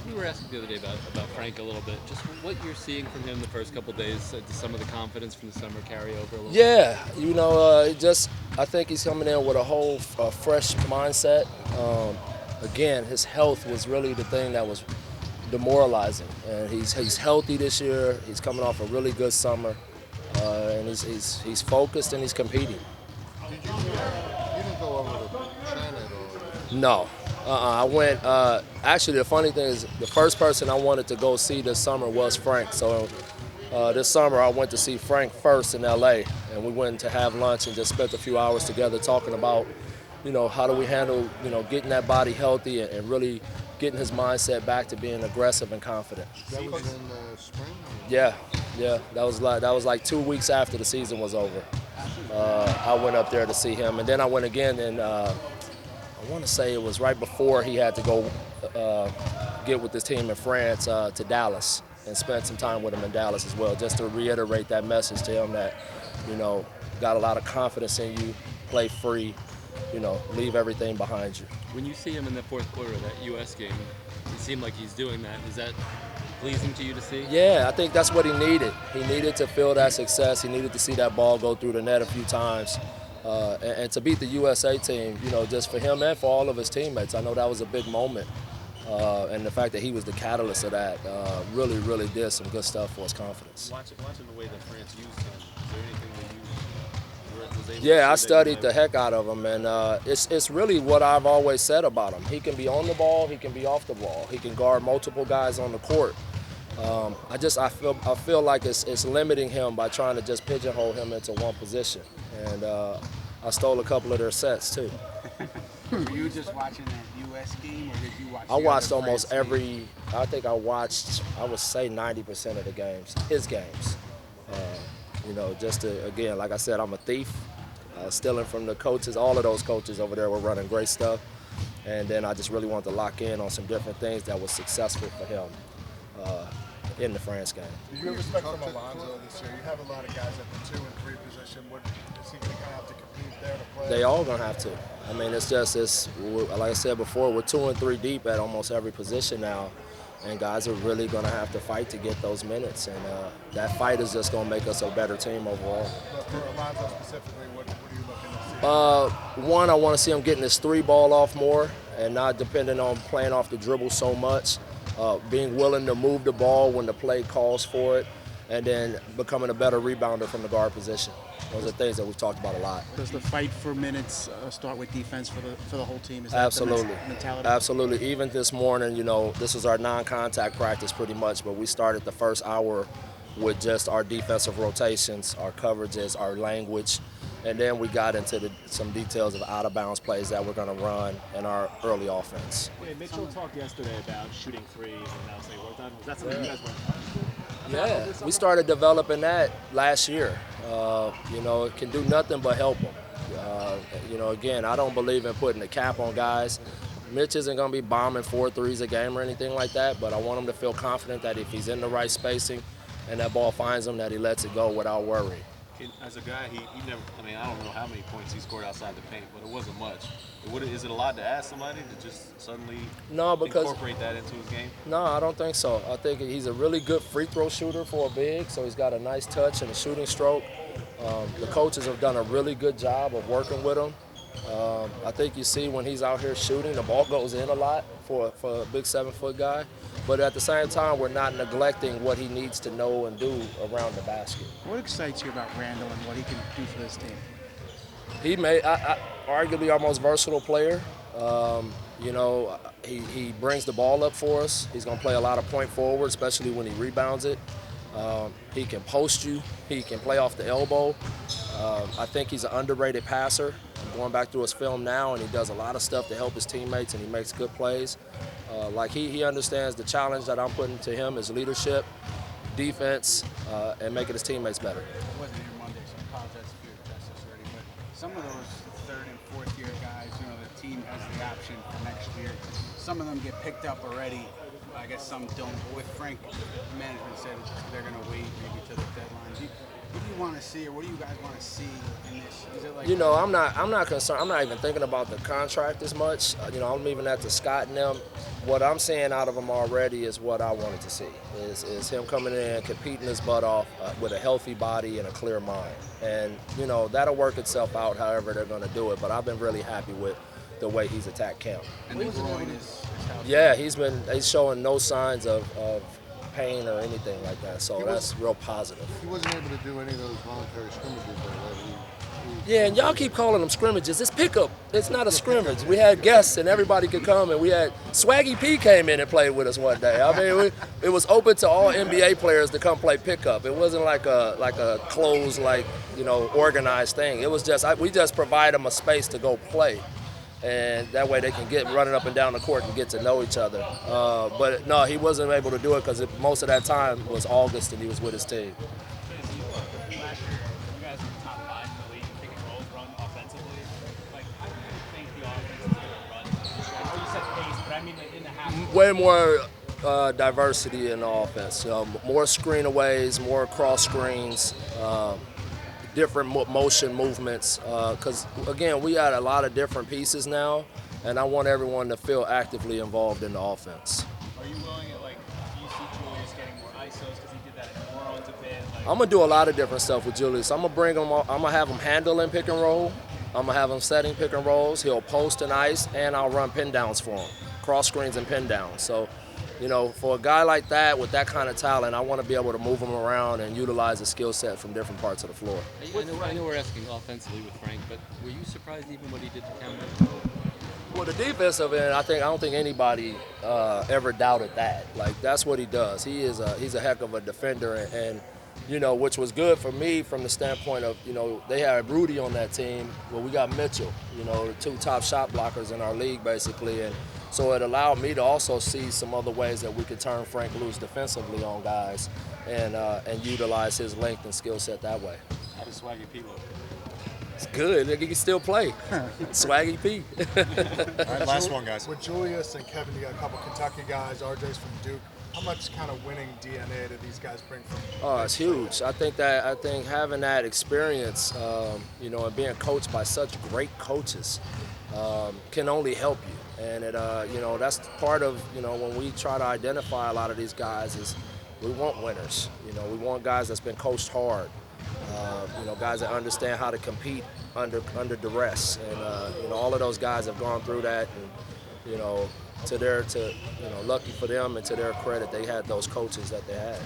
We were asking the other day about Frank a little bit, just what you're seeing from him the first couple days. Does some of the confidence from the summer carry over a little bit? Yeah, I think he's coming in with a whole fresh mindset. Again, his health was really the thing that was demoralizing, and he's healthy this year. He's coming off a really good summer, and he's focused and he's competing. Did you didn't go over to China at all? No. I went. Actually, the funny thing is, the first person I wanted to go see this summer was Frank. So this summer, I went to see Frank first in L.A. and we went to have lunch and just spent a few hours together talking about, how do we handle, getting that body healthy and really getting his mindset back to being aggressive and confident. That was in the spring? Yeah, yeah. That was like 2 weeks after the season was over. I went up there to see him, and then I went again and. I want to say it was right before he had to go get with his team in France to Dallas and spend some time with him in Dallas as well, just to reiterate that message to him that, you know, got a lot of confidence in you, play free, leave everything behind you. When you see him in the fourth quarter of that U.S. game, it seemed like he's doing that. Is that pleasing to you to see? Yeah, I think that's what he needed. He needed to feel that success. He needed to see that ball go through the net a few times. And to beat the USA team, just for him and for all of his teammates, I know that was a big moment. And the fact that he was the catalyst of that really, really did some good stuff for his confidence. Watching the way that France used him, is there anything that you was able to Yeah, I see that studied the heck out of him, and it's really what I've always said about him. He can be on the ball, he can be off the ball, he can guard multiple guys on the court. I feel like it's limiting him by trying to just pigeonhole him into one position, and I stole a couple of their sets too. Were you just watching that U.S. game, or did you watch? I the watched other almost France every. I think I watched. I would say 90% of the games, his games. Just to, again, like I said, I'm a thief, stealing from the coaches. All of those coaches over there were running great stuff, and then I just really wanted to lock in on some different things that was successful for him in the France game. Do you expect from Alonzo this year? You have a lot of guys at the 2 and 3 position. Is he going to have to compete there to play? They all gonna have to. I mean, it's like I said before, we're 2 and 3 deep at almost every position now, and guys are really gonna have to fight to get those minutes, and that fight is just gonna make us a better team overall. But for Alonzo specifically, what are you looking to see? One, I want to see him getting his 3 ball off more and not depending on playing off the dribble so much. Being willing to move the ball when the play calls for it, and then becoming a better rebounder from the guard position. Those are things that we've talked about a lot. Does the fight for minutes start with defense for the whole team? Is that Absolutely. the mentality? Absolutely. Even this morning, this was our non-contact practice pretty much, but we started the first hour with just our defensive rotations, our coverages, our language, and then we got into some details of out-of-bounds plays that we're going to run in our early offense. Yeah, Mitchell talked yesterday about shooting threes and now say worked on. Was that something you guys were? Yeah, we started developing that last year. It can do nothing but help them. Again, I don't believe in putting a cap on guys. Mitch isn't going to be bombing 4 threes a game or anything like that, but I want him to feel confident that if he's in the right spacing and that ball finds him, that he lets it go without worry. As a guy, he never. I mean, I don't know how many points he scored outside the paint, but it wasn't much. Is it a lot to ask somebody to just suddenly incorporate that into his game? No, I don't think so. I think he's a really good free throw shooter for a big, so he's got a nice touch and a shooting stroke. The coaches have done a really good job of working with him. I think you see when he's out here shooting, the ball goes in a lot for a big 7-foot guy. But at the same time, we're not neglecting what he needs to know and do around the basket. What excites you about Randall and what he can do for this team? He arguably our most versatile player. He brings the ball up for us. He's going to play a lot of point forward, especially when he rebounds it. He can post you. He can play off the elbow. I think he's an underrated passer. I'm going back through his film now, and he does a lot of stuff to help his teammates, and he makes good plays. He understands the challenge that I'm putting to him is leadership, defense, and making his teammates better. It wasn't here Monday, so I apologize if you addressed this already. But some of those 3rd and 4th year guys, the team has the option for next year. Some of them get picked up already I guess some don't. But with Frank, management said they're going to wait maybe to the deadline. What do you want to see, or what do you guys want to see in this? Is it like I'm not concerned. I'm not even thinking about the contract as much. I'm even at the Scott and them. What I'm seeing out of him already is what I wanted to see. Is him coming in, competing his butt off with a healthy body and a clear mind. And that'll work itself out however they're going to do it. But I've been really happy with the way he's attacked camp. And the groin is healthy. Yeah, he's showing no signs of pain or anything like that, so that's real positive. He wasn't able to do any of those voluntary scrimmages though. Yeah, and y'all keep calling them scrimmages. It's pickup. It's not a scrimmage. We had guests and everybody could come, and we had Swaggy P came in and played with us one day. I mean, it was open to all NBA players to come play pickup. It wasn't like a closed, organized thing. It was just we just provide them a space to go play. And that way they can get running up and down the court and get to know each other. But no, he wasn't able to do it because most of that time was August and he was with his team. Last year, you guys were top 5 in the league in pick and roll run offensively. How do you think the offense is going to run? I know you said pace, but I mean in the half. Way more diversity in the offense. More screen-aways, more cross screens. Different motion movements, because again, we got a lot of different pieces now, and I want everyone to feel actively involved in the offense. Are you willing to you see Julius getting more ISOs because he did that in New Orleans a bit? I'm gonna do a lot of different stuff with Julius. I'm gonna have him handling pick and roll. I'm gonna have him setting pick and rolls. He'll post and ice, and I'll run pin downs for him, cross screens and pin downs. So, for a guy like that with that kind of talent, I want to be able to move him around and utilize his skill set from different parts of the floor. I know we're asking offensively with Frank, but were you surprised even what he did to Kemba? Well, the defensive end, I don't think anybody ever doubted that. That's what he does. He's a heck of a defender, and which was good for me from the standpoint of they had Rudy on that team. Well, we got Mitchell, the 2 top shot blockers in our league basically, and so it allowed me to also see some other ways that we could turn Frank loose defensively on guys and utilize his length and skill set that way. How does Swaggy P look? It's good. He can still play. Swaggy P. All right, last one, guys. With Julius and Kevin, you got a couple Kentucky guys. RJ's from Duke. How much kind of winning DNA do these guys bring from? Oh, it's huge. I think having that experience, and being coached by such great coaches, can only help you. And that's part of when we try to identify a lot of these guys is we want winners. We want guys that's been coached hard. Guys that understand how to compete under duress, and all of those guys have gone through that. And lucky for them and to their credit, they had those coaches that they had.